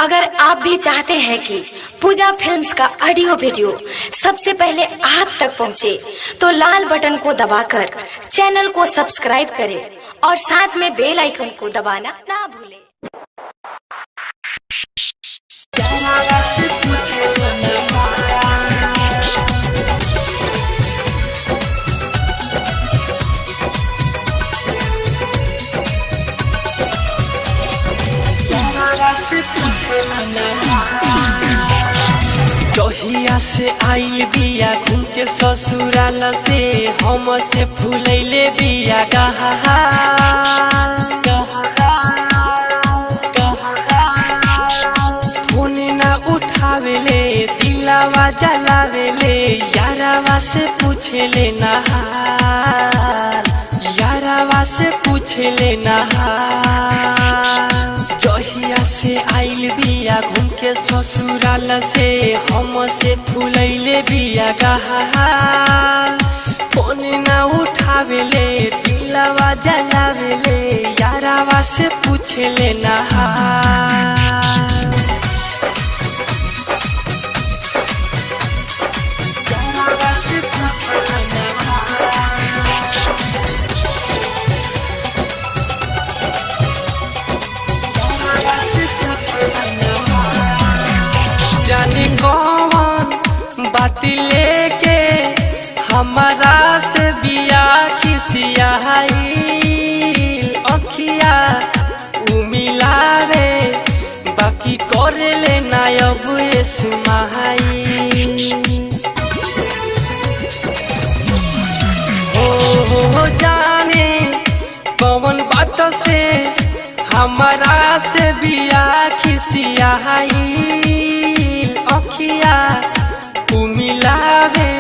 अगर आप भी चाहते हैं कि पूजा फिल्म्स का ऑडियो वीडियो सबसे पहले आप तक पहुंचे, तो लाल बटन को दबाकर चैनल को सब्सक्राइब करें और साथ में बेल आइकन को दबाना ना भूलें। जहिया से आई बिया घूम के ससुराल से हम से फूलैले बिया फोन ना उठावेले दिलावा जलावेले यारावा से पूछेले नहार यारावा से पूछेले नहार जहिया से आइल बिया घूम के ससुराल से हम से फूलैले बिया गहार फोन ना उठावेले दिलावा जलावेले यारावा से पूछेले नहार कौन बात लेके हमारा से बिया खिसियाई अखिया उमिलावे बाकी करे ले नायब सुमाई हो जाने कौन बात से हमारा से बिया खिसियाई अखिया उमिलावे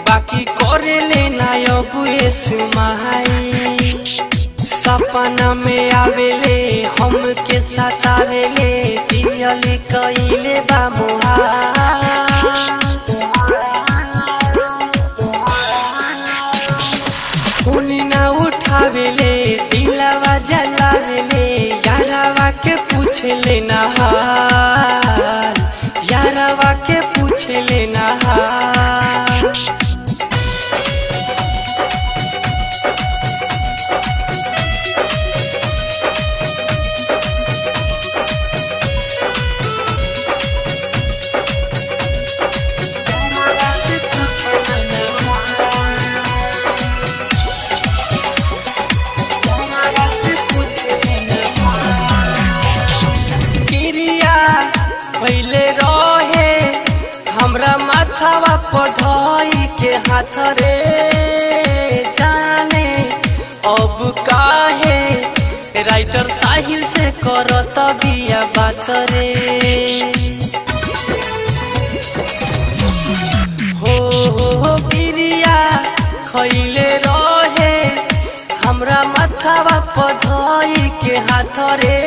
बाकी करे ले नायब सुमाई सपना में आवेले हम के सतावेले जियल कइले बा फोन ना उठावेले दिलावा जलावेले यारावा के पूछेले नहार यारावा के पूछेले नहार पहले रहे हमरा माथावा पढ़ाई के हाथ रे जाने अब काहे राइटर साहिल से करत बिया बात रे हो बिरिया खैले रहे हमरा माथावा पढ़ाई के हाथ रे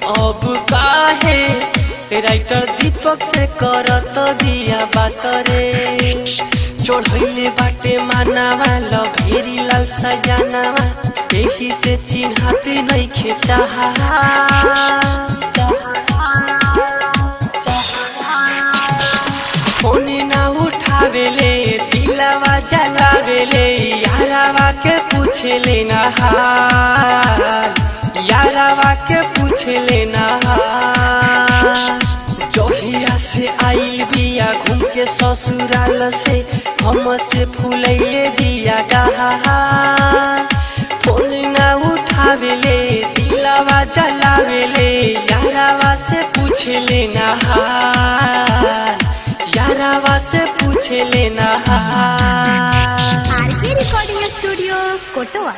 अब काहे राइटर दीपक से करत दिया बात रे चढ़ैले बाटे मानावा लभेरी लाल सजानावा एही से चिन्हते नइखे चाहा फोन ना उठावेले दिलावा जलावेले यारावा के पूछेले नहार यारावा के पूछेले नहार जहिया से आई बिया घूम के ससुराल से हम से फूलैले बिया गहार फोन ना उठावेले दिलावा जलावेले यारावा से पूछेले नहार यारावा से पूछेले नहार। आरके रिकॉर्डिंग स्टूडियो कोटवा।